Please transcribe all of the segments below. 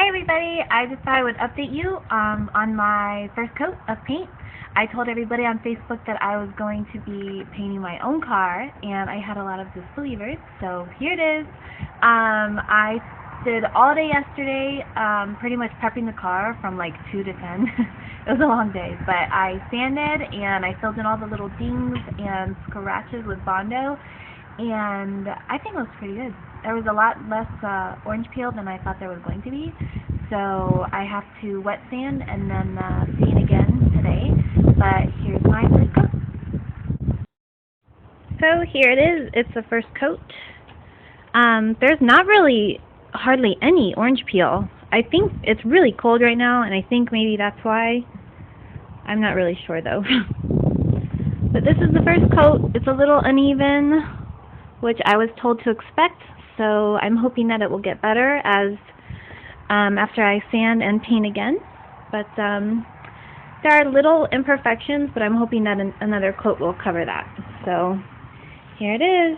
Hi everybody, I just thought I would update you on my first coat of paint. I told everybody on Facebook that I was going to be painting my own car, and I had a lot of disbelievers, so here it is. I did all day yesterday, pretty much prepping the car from like 2 to 10. It was a long day, but I sanded and I filled in all the little dings and scratches with Bondo, and I think it looks pretty good. There was a lot less orange peel than I thought there was going to be, so I have to wet sand and then paint again today, but here's my first coat. So here it is, it's the first coat. There's not really hardly any orange peel. I think it's really cold right now, and I think maybe that's why. I'm not really sure though. But this is the first coat. It's a little uneven, which I was told to expect, so I'm hoping that it will get better as after I sand and paint again. But there are little imperfections, but I'm hoping that another coat will cover that. So here it is,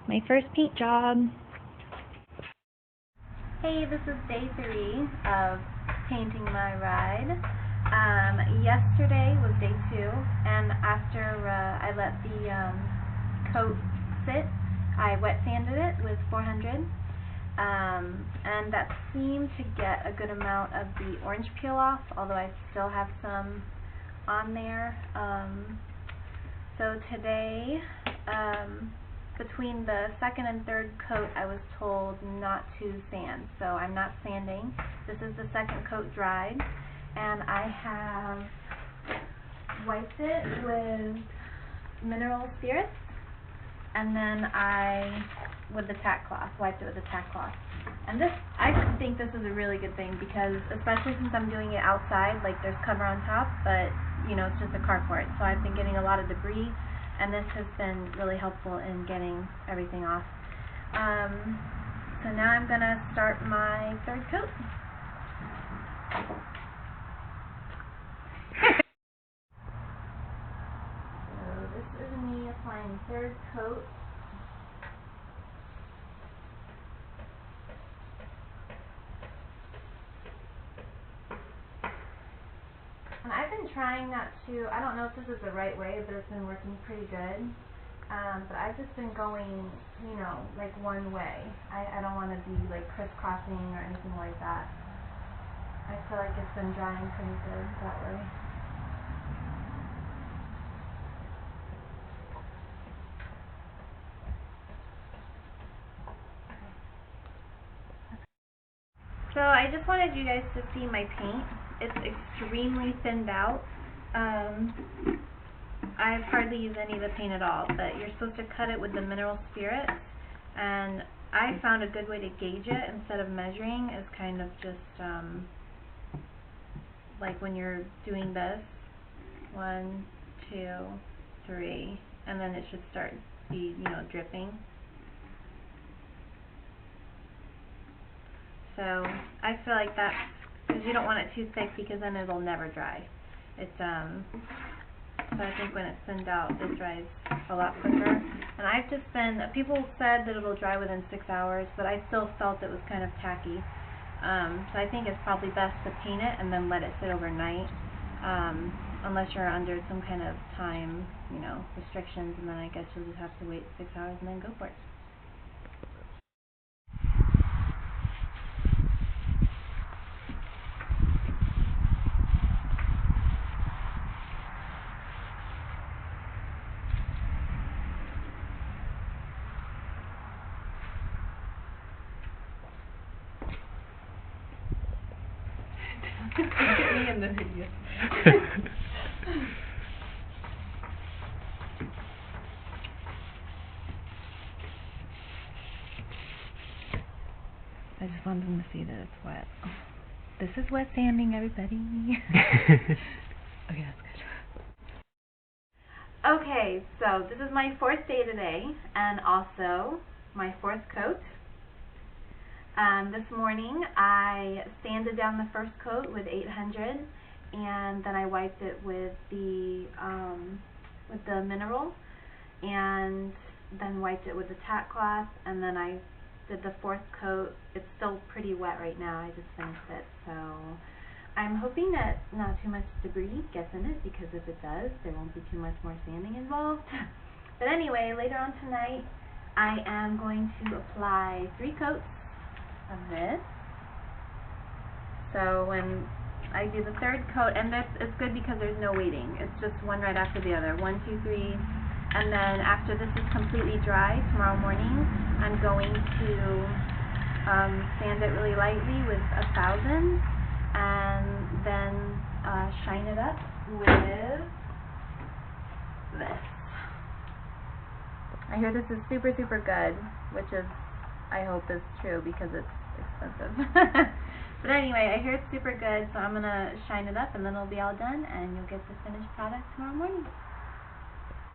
my first paint job. Hey, this is day 3 of painting my ride. Yesterday was day 2, and after I let the coat sit, I wet sanded it with 400, and that seemed to get a good amount of the orange peel off, although I still have some on there. So today, between the second and third coat, I was told not to sand, so I'm not sanding. This is the second coat dried, and I have wiped it with mineral spirits, and then with the tack cloth, wiped it with the tack cloth. And this, I think this is a really good thing, because especially since I'm doing it outside, like there's cover on top, but you know, it's just a carport, so I've been getting a lot of debris, and this has been really helpful in getting everything off. So now I'm gonna start my third coat. So this is me applying third coat. And I've been trying not to, I don't know if this is the right way, but it's been working pretty good. But I've just been going, you know, like one way. I don't want to be like crisscrossing or anything like that. I feel like it's been drying pretty good that way. So I just wanted you guys to see my paint. It's extremely thinned out. I've hardly used any of the paint at all, but you're supposed to cut it with the mineral spirit, and I found a good way to gauge it instead of measuring is kind of just like when you're doing this, 1, 2, 3, and then it should start dripping. So I feel like that's because you don't want it too thick, because then it'll never dry. So I think when it's thinned out, it dries a lot quicker. And I've just been, people said that it'll dry within 6 hours, but I still felt it was kind of tacky. So I think it's probably best to paint it and then let it sit overnight, unless you're under some kind of time, restrictions, and then I guess you'll just have to wait 6 hours and then go for it. Look at me in the video. I just wanted them to see that it's wet. This is wet sanding, everybody. Okay, that's good. Okay, so this is my 4th day today, and also my 4th coat. This morning I sanded down the first coat with 800, and then I wiped it with the mineral, and then wiped it with the tack cloth, and then I did the fourth coat. It's still pretty wet right now. I just finished it, so I'm hoping that not too much debris gets in it, because if it does, there won't be too much more sanding involved. But anyway, later on tonight, I am going to apply 3 coats of this. So when I do the 3rd coat, and this is good because there's no waiting. It's just one right after the other. 1, 2, 3. And then after this is completely dry, tomorrow morning, I'm going to sand it really lightly with 1000, and then shine it up with this. I hear this is super, super good, which is, I hope is true because it's expensive. But anyway, I hear it's super good, so I'm going to shine it up, and then it'll be all done, and you'll get the finished product tomorrow morning.